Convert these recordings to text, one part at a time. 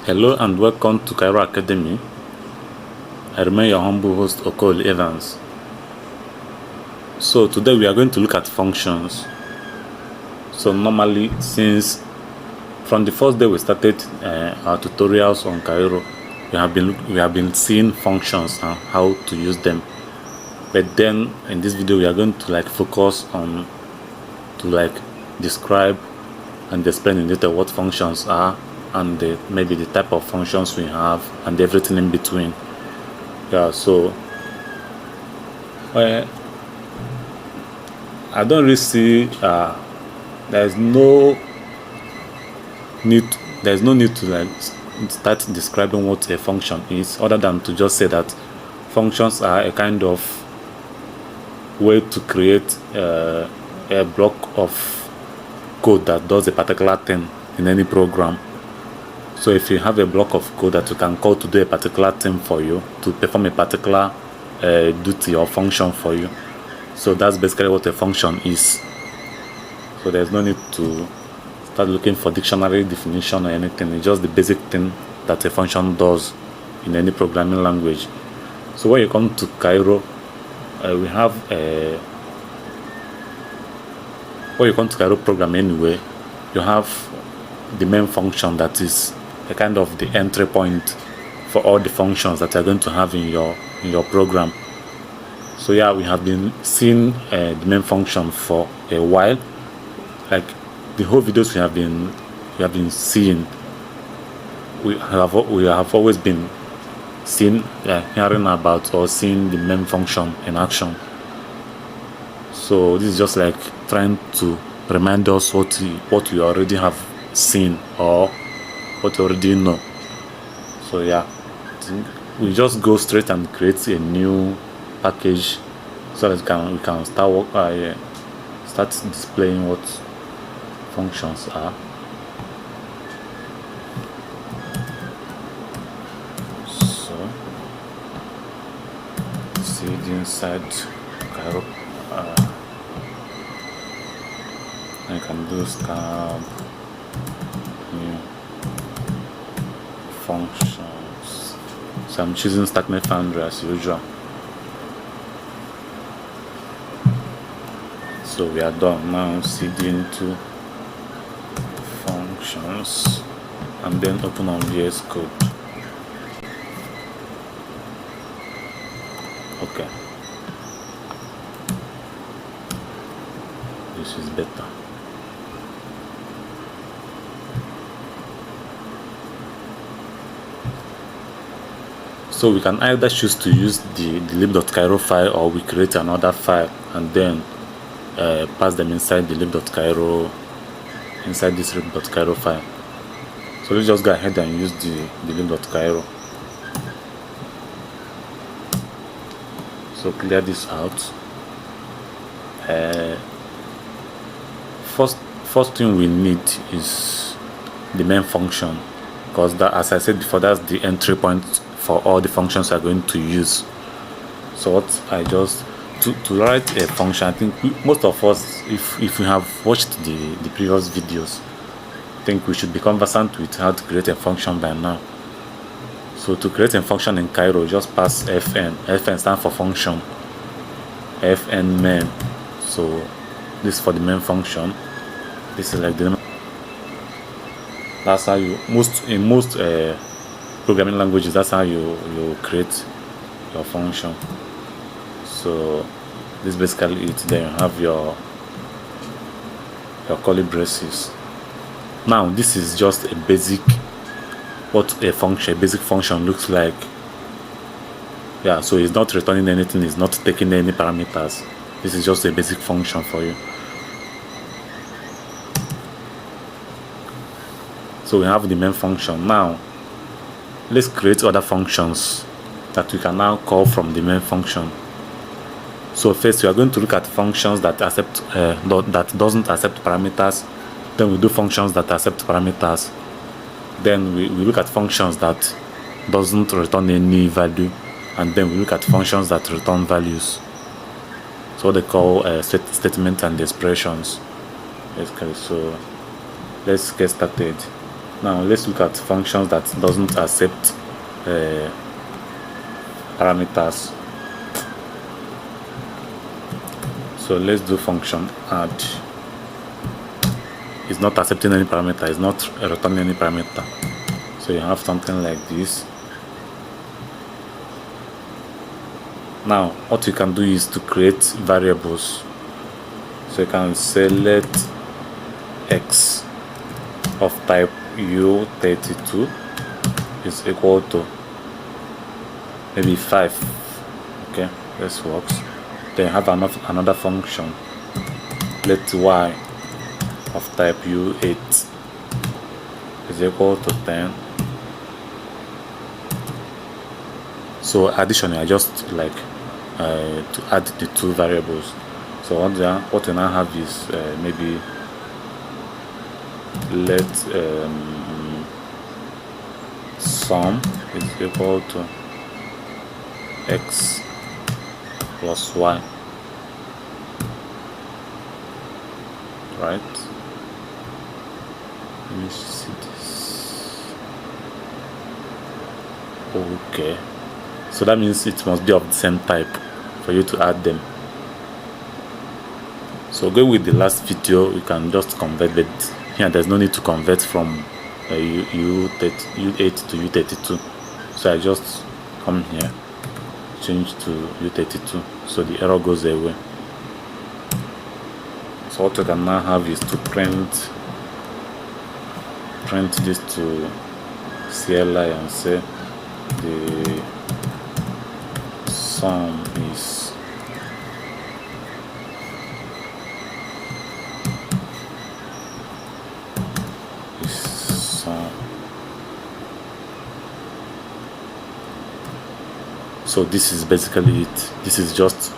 Hello and welcome to Cairo Academy. I remain your humble host Okoli Evans. So today we are going to look at functions. So normally, since from the first day we started our tutorials on Cairo, we have been seeing functions and how to use them. But then in this video we are going to focus on to describe and explain in detail what functions are, and maybe the type of functions we have and everything in between. So I don't really see there's no need to start describing what a function is, other than to just say that functions are a kind of way to create a block of code that does a particular thing in any program. So if you have a block of code that you can call to do a particular thing for you, to perform a particular duty or function for you, so that's basically what a function is. So there's no need to start looking for dictionary definition or anything. It's just the basic thing that a function does in any programming language. So when you come to Cairo, we have when you come to Cairo program anyway, you have the main function that is a kind of the entry point for all the functions that you're going to have in your program. So we have been seeing the main function for a while. Like the whole videos we have been seeing, we have always been seeing, hearing about or seeing the main function in action. So this is just like trying to remind us what we already have seen or what you already know. So we just go straight and create a new package so that we can start displaying what functions are. So see the inside Cairo. I can do scab new functions. So I'm choosing Stack My Foundry as usual. So we are done now. CD into functions and then open on VS Code. Okay, this is better. So we can either choose to use the lib.cairo file, or we create another file and then pass them inside the lib.cairo, inside this lib.cairo file. So let's just go ahead and use the lib.cairo. So clear this out. First thing we need is the main function, because that, as I said before, that's the entry point for all the functions we are going to use. So what I just to write a function, I think most of us, if we have watched the previous videos, I think we should be conversant with how to create a function by now. So to create a function in Cairo, just pass fn. Fn stands for function. Fn main. So this is for the main function. This is like the, that's how you in most programming languages, that's how you create your function. So this is basically it. Then you have your curly braces. Now this is just a basic what a basic function looks like. So it's not returning anything, it's not taking any parameters. This is just a basic function for you. So we have the main function. Now let's create other functions that we can now call from the main function. So first we are going to look at functions that accept that doesn't accept parameters. Then we do functions that accept parameters. Then we look at functions that doesn't return any value, and then we look at functions that return values. So they call statement and expressions. Basically, so let's get started. Now let's look at functions that doesn't accept parameters. So let's do function add. It's not accepting any parameter, it's not returning any parameter. So you have something like this. Now what you can do is to create variables. So you can say let x of type u32 is equal to maybe 5. Okay, this works. Then have another function, let y of type u8 is equal to 10. So additionally, I just like to add the two variables. So what we now have is maybe let sum is equal to x plus y, right? Let me see this. Okay, so that means it must be of the same type for you to add them. So go with the last video, you can just convert, but here there's no need to convert from U8 to U32. So I just come here, change to U32, so the error goes away. So what you can now have is to print this to CLI and say the sum is sum. So this is basically it. This is just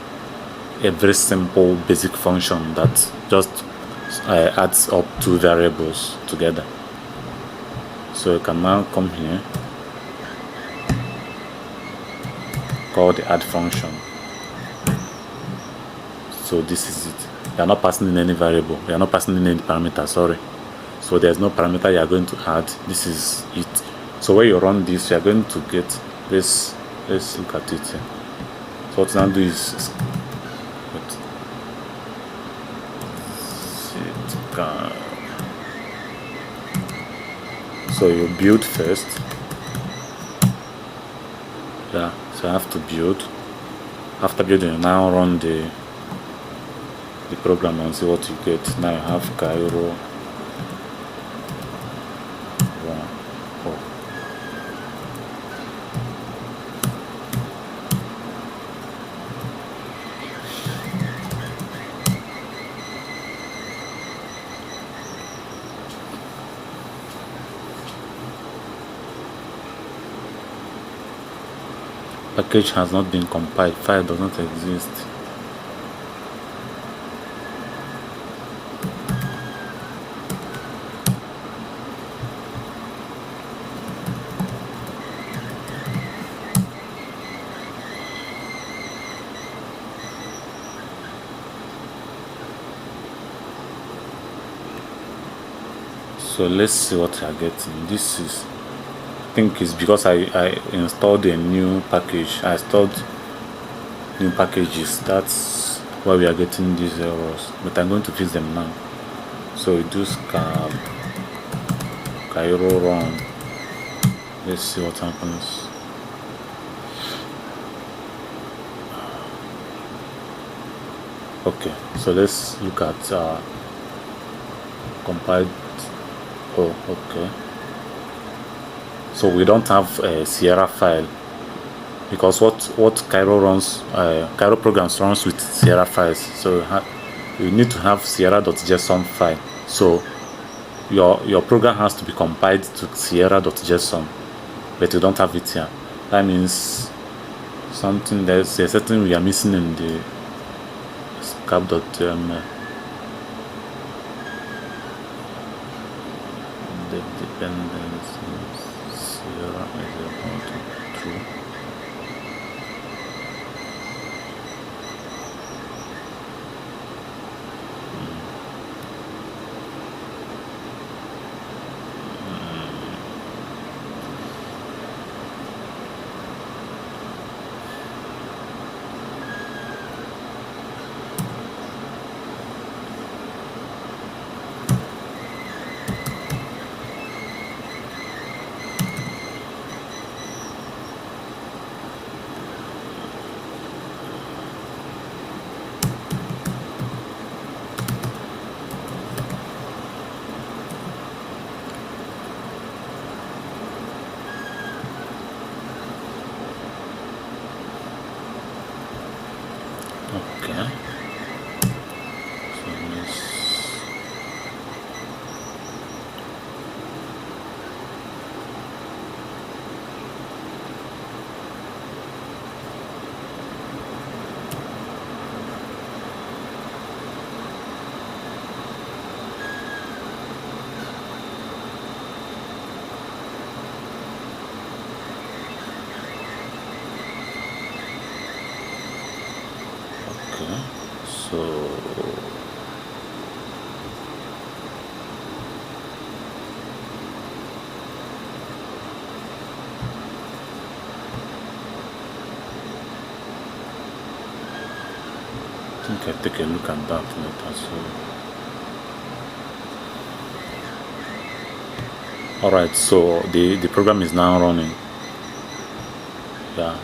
a very simple basic function that just adds up two variables together. So you can now come here, call the add function. So this is it. You are not passing in any variable, you are not passing in any parameter, sorry. So there's no parameter you are going to add. This is it. So when you run this, you are going to get this. Let's look at it here. So what you now do is so you build first. Yeah, so I have to build. After building, you now run the program and see what you get. Now you have Cairo. Package has not been compiled, file does not exist. So let's see what we are getting. This is, I think it's because I installed a new package. I installed new packages. That's why we are getting these errors. But I'm going to fix them now. So we do scab Cairo run. Let's see what happens. Okay, so let's look at compiled. Oh, okay. So we don't have a Sierra file because what Cairo runs, Cairo programs runs with Sierra files. So you need to have Sierra.json file. So your program has to be compiled to Sierra.json, but you don't have it here. That means there's a certain we are missing in the scap.html. The dependencies Sierra is equal to true. So I think I take a look at that later. So alright, so the program is now running. Yeah.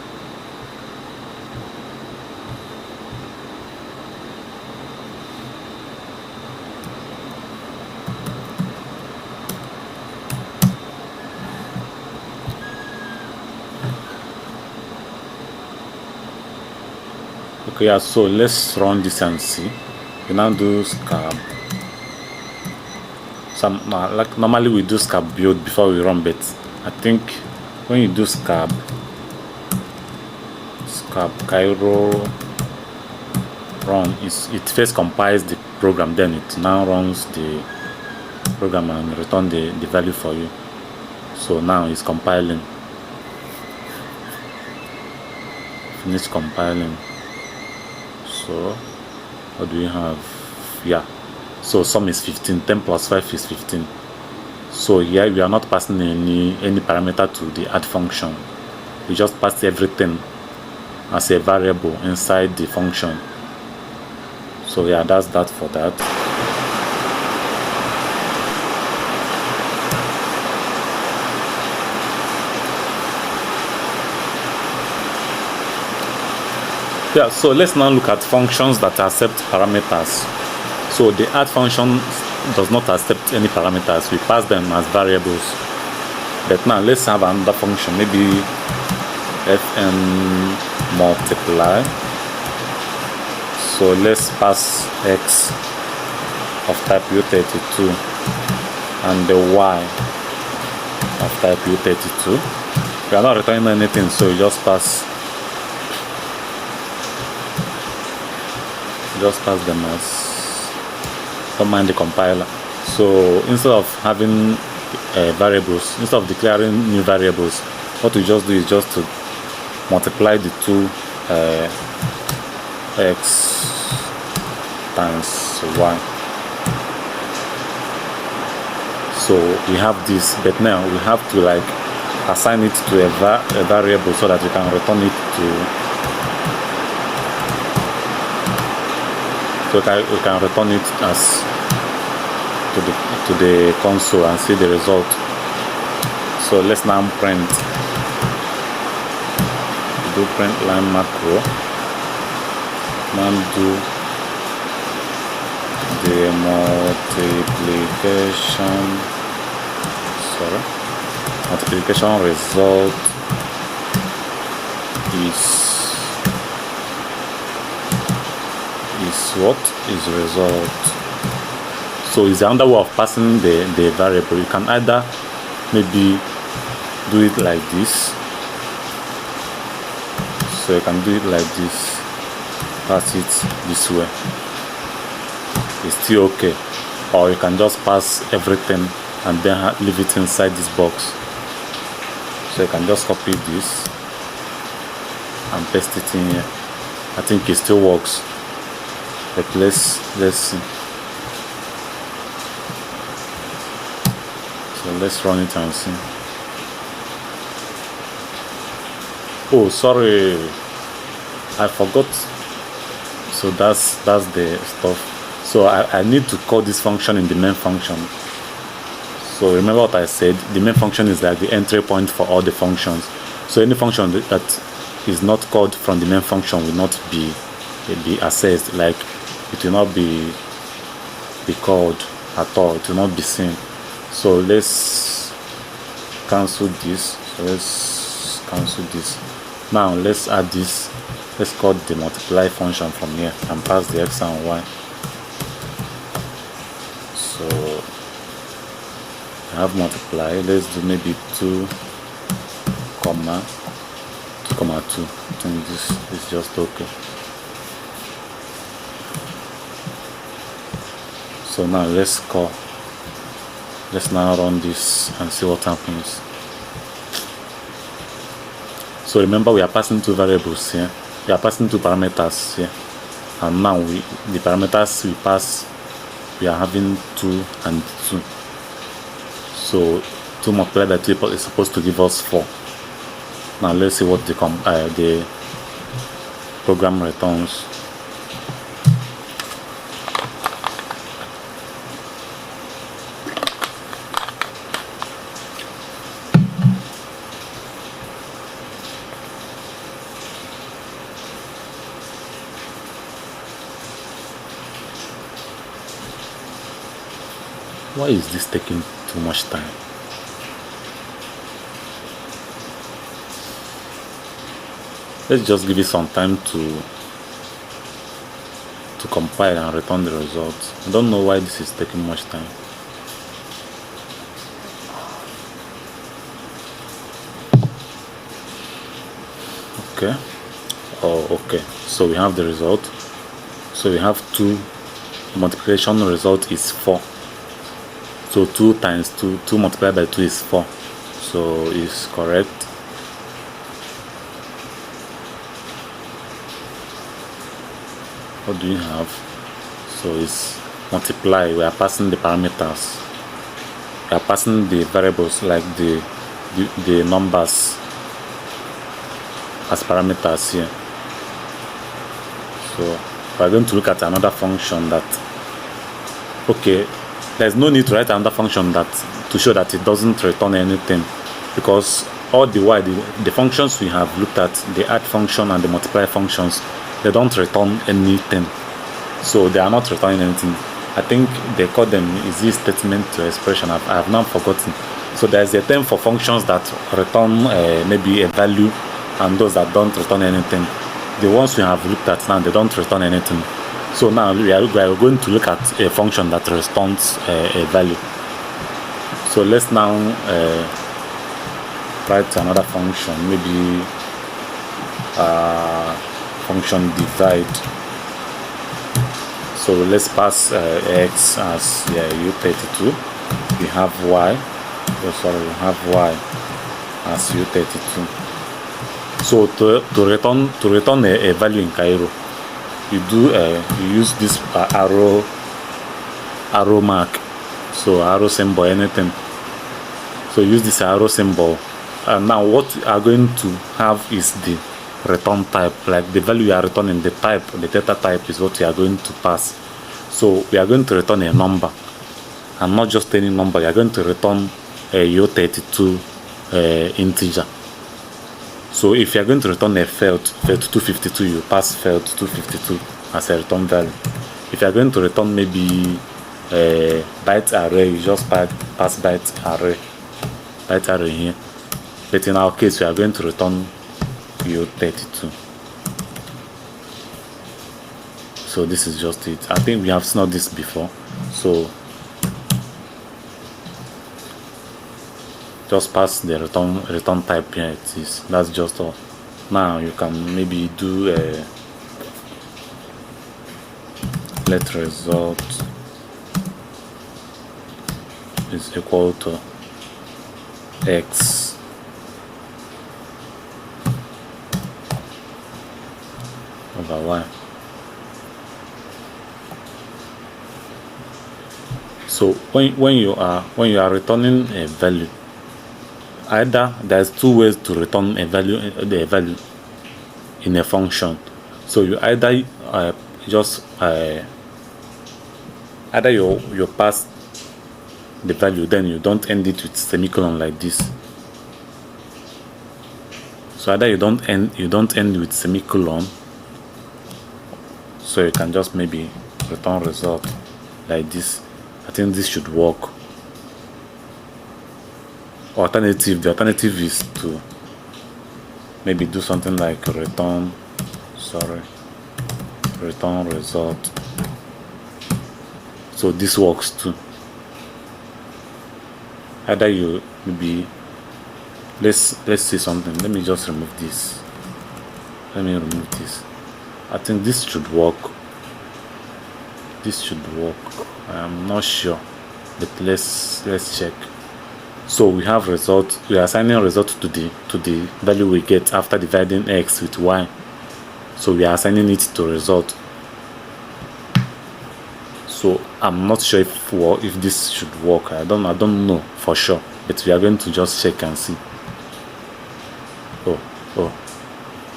Okay, yeah, so let's run this and see. We now do scab. Like normally we do scab build before we run, but I think when you do scab Cairo run, it first compiles the program, then it now runs the program and return the value for you. So now it's compiling. Finish compiling. So what do we have? Yeah, so sum is 15. 10 plus 5 is 15. So here we are not passing any parameter to the add function. We just pass everything as a variable inside the function. So yeah, that's that for that. Yeah, so let's now look at functions that accept parameters. So the add function does not accept any parameters. We pass them as variables. But now let's have another function, maybe fn multiply. So let's pass x of type u32 and the y of type u32. We are not returning anything, so we just pass them as, don't mind the compiler. So instead of having variables, instead of declaring new variables, what we just do is just to multiply the two x times y. So we have this, but now we have to like assign it to a variable so that we can return it to. So we can return it as to the console and see the result. So let's now print. Do print line macro. Now do the multiplication result is what is result. So it's another way of passing the variable. You can either maybe do it like this. So you can do it like this, pass it this way, it's still okay. Or you can just pass everything and then leave it inside this box. So you can just copy this and paste it in here. I think it still works. But let's see. So let's run it and see. Oh, sorry, I forgot. So that's the stuff. So I need to call this function in the main function. So remember what I said, the main function is like the entry point for all the functions. So any function that is not called from the main function will not be accessed. Like it will not be called at all, it will not be seen. So let's cancel this. So let's cancel this. Now let's add this. Let's call the multiply function from here and pass the x and y. So I have multiply. Let's do maybe 2, 2, 2. I think this is just okay. So now let's now run this and see what happens. So remember, we are passing two variables here. We are passing two parameters here. and now the parameters we pass, we are having 2 and 2. So 2 multiplied by 2 is supposed to give us 4. Now let's see what the program returns. Why is this taking too much time? Let's just give it some time to compile and return the results. I don't know why this is taking much time. Okay. Oh, okay. So we have the result. So we have 2. Multiplication result is 4. So 2 times 2, 2 multiplied by 2 is 4. So it's correct. What do you have? So it's multiply. We are passing the parameters. We are passing the variables like the numbers as parameters here. So we're going to look at another function that, okay, there's no need to write another function that to show that it doesn't return anything, because all the while the functions we have looked at, the add function and the multiply functions, they don't return anything. So they are not returning anything. I think they call them easy statement to expression. I have now forgotten. So there's a term for functions that return maybe a value, and those that don't return anything. The ones we have looked at now, they don't return anything. So now we are going to look at a function that returns a value. So let's now write another function, maybe function divide. So let's pass x as u32. We have y. We have y as u32. So to return a value in Cairo, you use this arrow mark, so arrow symbol, anything. So use this arrow symbol, and now what we are going to have is the return type, like the value you are returning, the type, the data type is what we are going to pass. So we are going to return a number, and not just any number. You are going to return a U32 integer. So if you are going to return a felt 252, you pass felt 252 as a return value. If you are going to return maybe a byte array, you just pass byte array here. But in our case, we are going to return U32. So this is just it. I think we have seen this before. So just pass the return type here. It is. That's just all. Now you can maybe do a let result is equal to x over y. So when you are returning a value, either there's 2 ways to return a value in a function. So you either either you pass the value, then you don't end it with semicolon like this. So either you don't end with semicolon, so you can just maybe return result like this. I think this should work. The alternative is to maybe do something like return result. So this works too. Either you maybe let's see something. Let me just remove this. I think this should work. I'm not sure, but let's check. So we have result. We are assigning result to the value we get after dividing x with y. So we are assigning it to result. I'm not sure if this should work. I don't know for sure, but we are going to just check and see. Oh,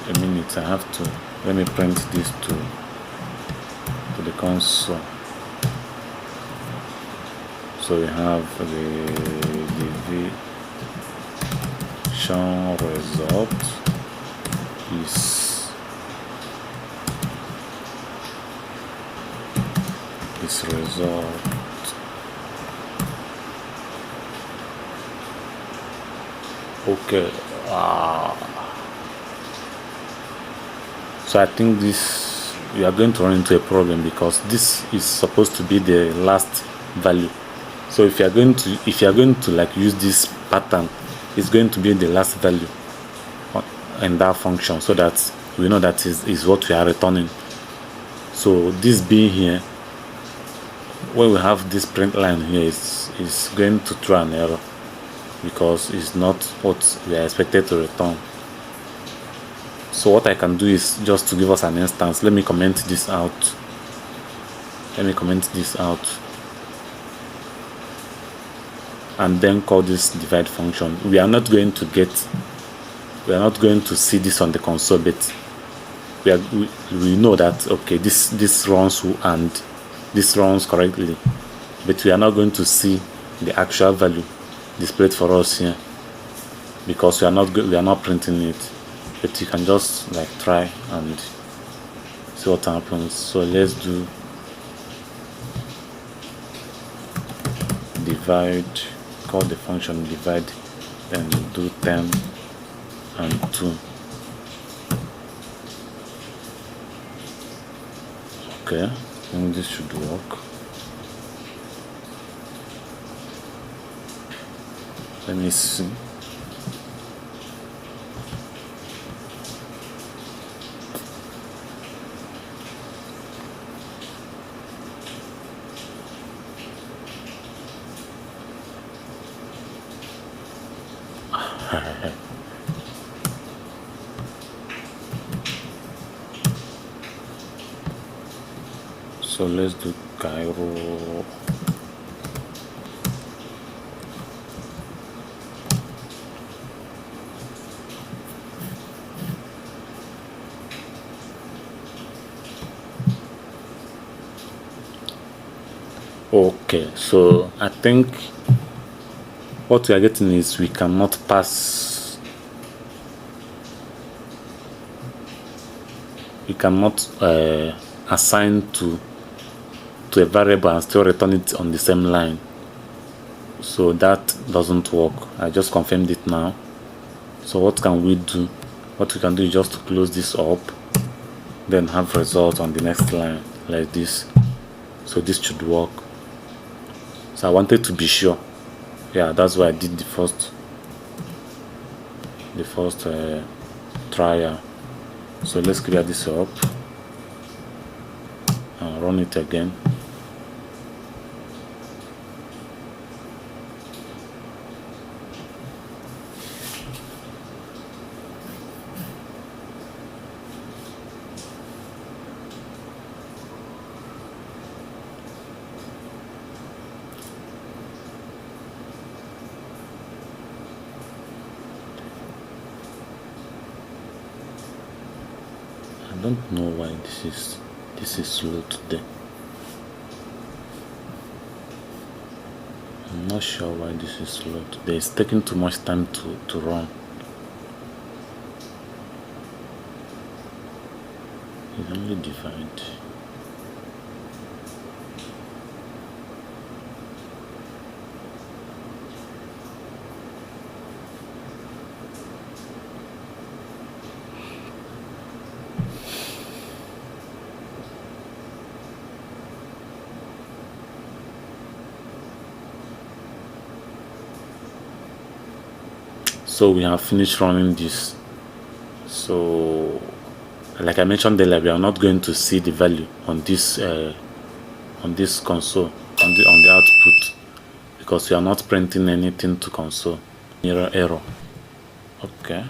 a minute. I have to let me print this to the console. So we have the division result is result. Okay. So I think this, we are going to run into a problem because this is supposed to be the last value. So if you are going to like use this pattern, it's going to be the last value in that function, so that we know that is what we are returning. So this being here, when we have this print line here, is going to throw an error because it's not what we are expected to return. So what I can do is just to give us an instance. Let me comment this out. And then call this divide function. We are not going to see this on the console, but we know that okay, this runs and this runs correctly, but we are not going to see the actual value displayed for us here because we are not printing it. But you can just like try and see what happens. So let's do divide, call the function divide, and do 10 and 2. Okay, I think this should work. Let me see. So let's do Cairo. Okay, so I think what we are getting is we cannot pass, we cannot assign to a variable and still return it on the same line. So that doesn't work. I just confirmed it now. So what can we do? What we can do is just to close this up, then have result on the next line like this. So this should work. So I wanted to be sure. Yeah, that's why I did the first trial. So let's clear this up and run it again. I don't know why this is slow today. I'm not sure why this is slow today. It's taking too much time to run. It's only divide. So we have finished running this. So like I mentioned earlier, we are not going to see the value on this console, on the output, because we are not printing anything to console. Error. Okay.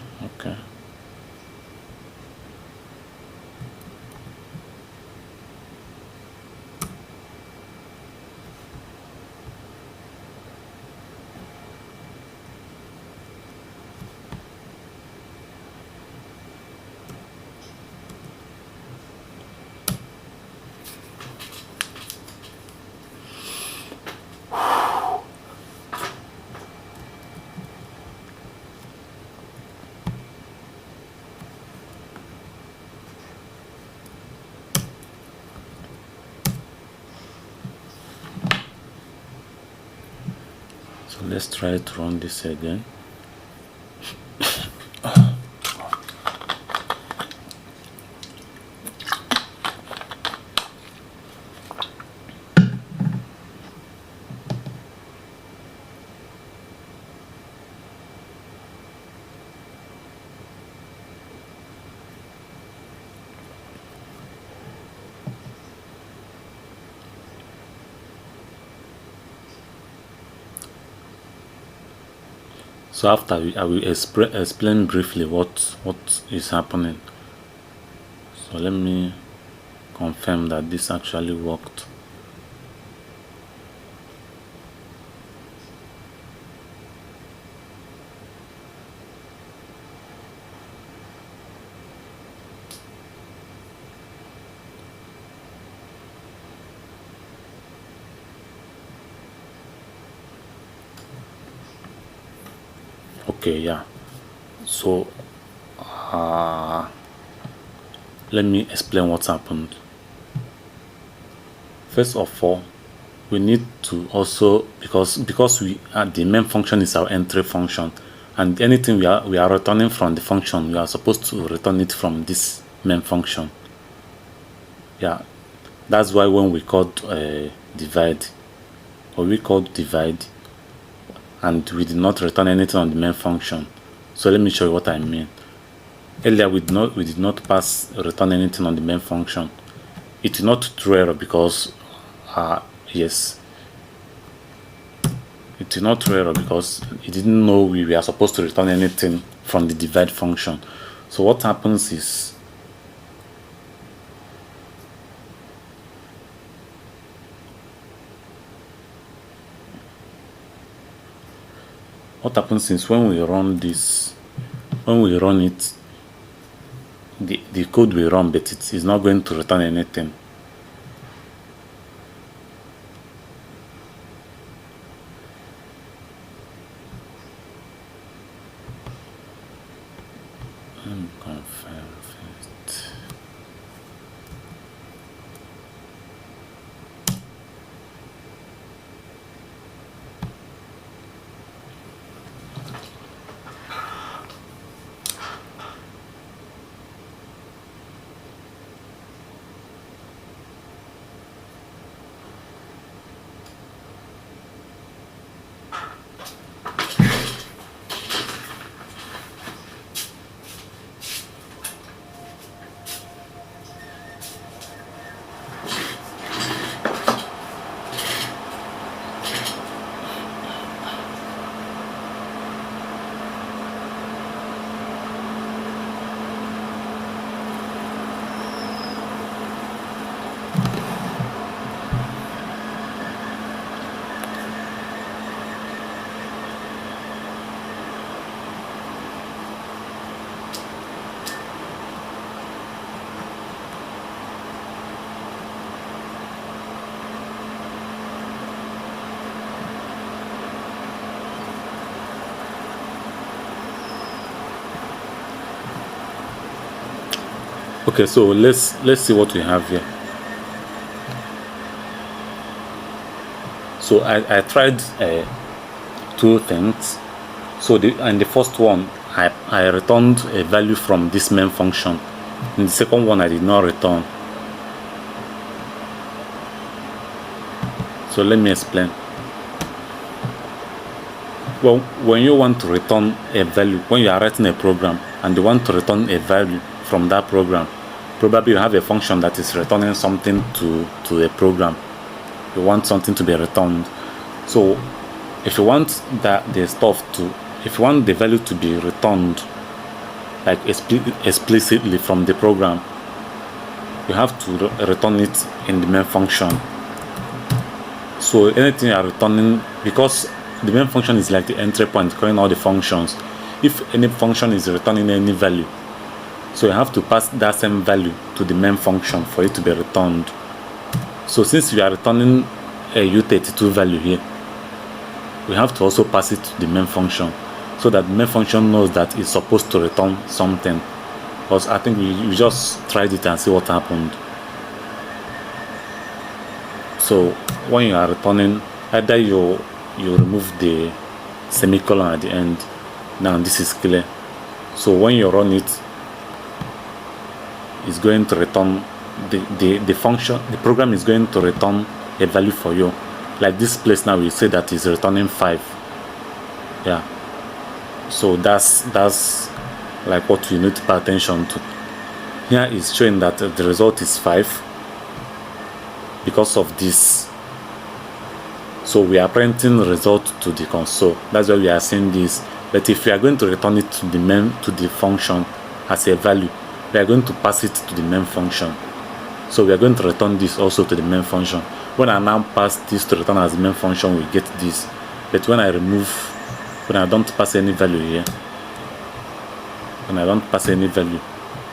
So let's try to run this again. So after I will explain briefly what is happening. So let me confirm that this actually worked. Okay, yeah. So let me explain what's happened. First of all, we need to also, because we the main function is our entry function, and anything we are returning from the function, we are supposed to return it from this main function. Yeah, that's why when we called divide, or we called divide, and we did not return anything on the main function. So let me show you what I mean. Earlier we did not pass return anything on the main function. It did not throw error because yes, it did not throw error because it didn't know we were supposed to return anything from the divide function. So what happens is, when we run this, when we run it, the code will run, but it is not going to return anything. Let me confirm first. Okay, so let's see what we have here. So I tried two things. So the first one, I returned a value from this main function. In the second one, I did not return. So let me explain. Well, when you want to return a value, when you are writing a program and you want to return a value from that program, probably you have a function that is returning something to a program. You want something to be returned. So if you want if you want the value to be returned like explicitly from the program, you have to return it in the main function. So anything you are returning, because the main function is like the entry point calling all the functions. If any function is returning any value, so you have to pass that same value to the main function for it to be returned. So since we are returning a U32 value here, we have to also pass it to the main function so that the main function knows that it's supposed to return something. Because I think we just tried it and see what happened. So when you are returning, either you remove the semicolon at the end. Now this is clear. So when you run it, it's going to return the function. The program is going to return a value for you. Like this place now, we say that is returning 5. Yeah. So that's like what we need to pay attention to. Here is showing that the result is 5 because of this. So we are printing the result to the console. That's why we are seeing this. But if we are going to return it to the function as a value, we are going to pass it to the main function. So we are going to return this also to the main function. When I now pass this to return as the main function, we get this. But when I don't pass any value here,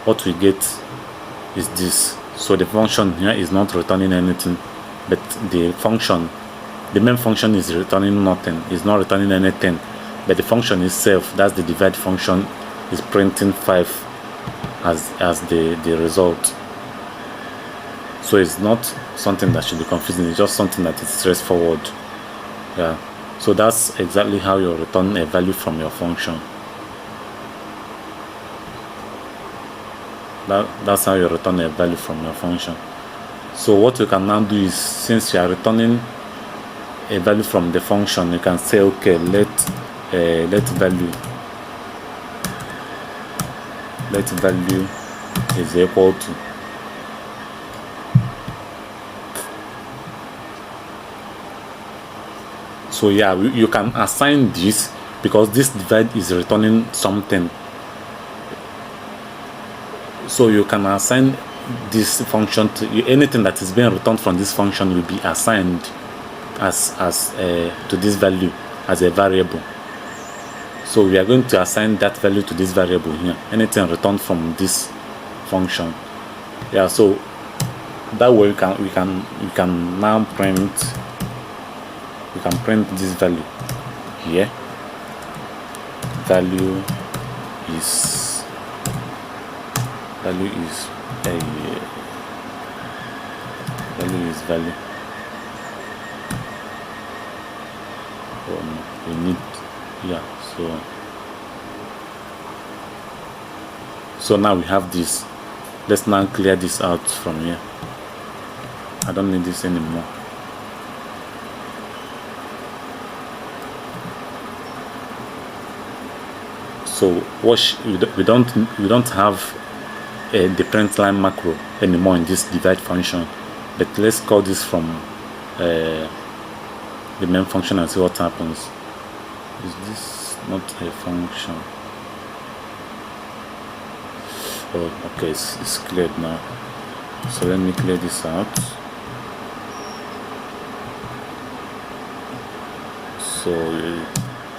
what we get is this. So the function here is not returning anything, but the main function is returning nothing. It's not returning anything, but the function itself, that's the divide function, is printing 5 as the result. So it's not something that should be confusing. It's just something that is straightforward. Yeah. So that's exactly how you return a value from your function. That's how you return a value from your function. So what you can now do is, since you are returning a value from the function, you can say, okay, let value is equal to So yeah, you can assign this because this divide is returning something. So you can assign this function to anything that is being returned from this function will be assigned as to this value as a variable. So we are going to assign that value to this variable here. Anything returned from this function. Yeah. So that way we can now print. We can print this value here. Value is value. We need, yeah. So now we have this. Let's now clear this out from here. I don't need this anymore. So we don't have the print line macro anymore in this divide function, but let's call this from the main function and see what happens. Is this not a function? Oh, okay, it's cleared now. So let me clear this out. So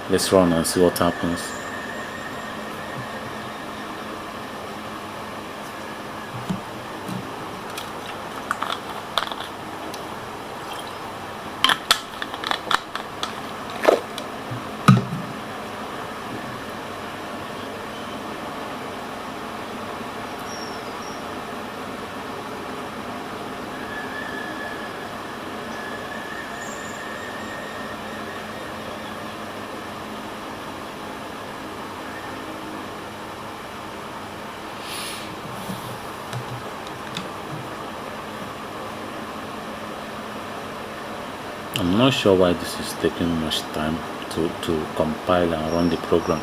let's run and see what happens. I'm not sure why this is taking much time to compile and run the program.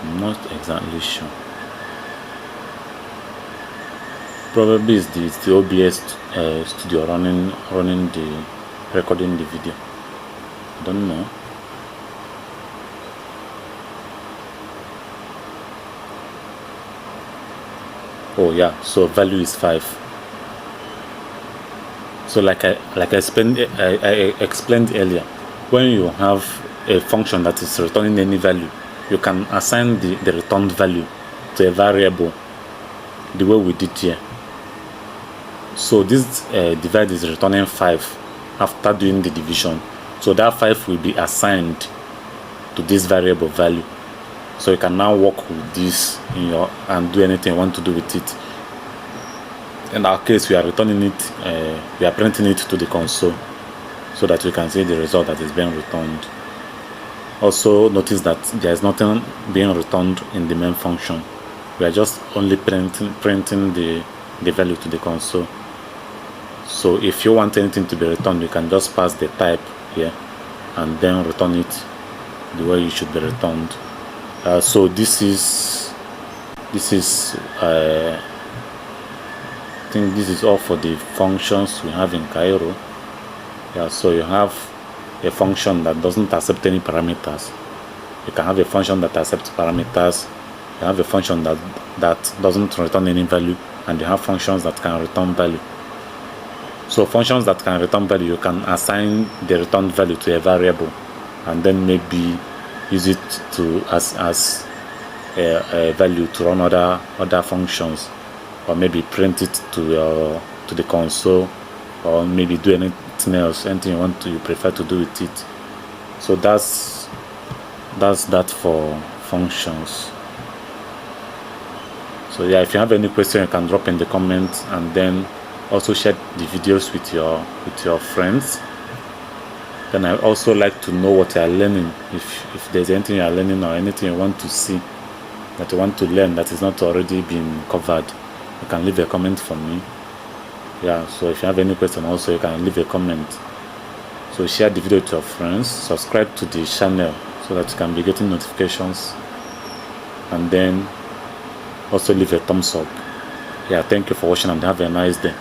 I'm not exactly sure. Probably it's the OBS studio recording the video. I don't know. Oh yeah, so value is 5. So like I explained earlier, when you have a function that is returning any value, you can assign the returned value to a variable the way we did here. So this divide is returning 5 after doing the division. So that 5 will be assigned to this variable value. So you can now work with this and do anything you want to do with it. In our case, we are returning it, we are printing it to the console so that we can see the result that is being returned. Also notice that there is nothing being returned in the main function. We are just only printing the value to the console. So if you want anything to be returned, you can just pass the type here and then return it the way it should be returned. So this is I think this is all for the functions we have in Cairo. So you have a function that doesn't accept any parameters. You can have a function that accepts parameters. You have a function that doesn't return any value, and you have functions that can return value. So functions that can return value, you can assign the returned value to a variable and then maybe use it to as a value to run other functions, or maybe print it to the console, or maybe do anything else, anything you prefer to do with it. So that's that for functions. So yeah, if you have any question, you can drop in the comments, and then also share the videos with your friends. Then I also like to know what you are learning. If there's anything you are learning or anything you want to see that you want to learn that is not already been covered, you can leave a comment for me. So if you have any question also, you can leave a comment. So share the video to your friends, subscribe to the channel so that you can be getting notifications, and then also leave a thumbs up. Thank you for watching and have a nice day.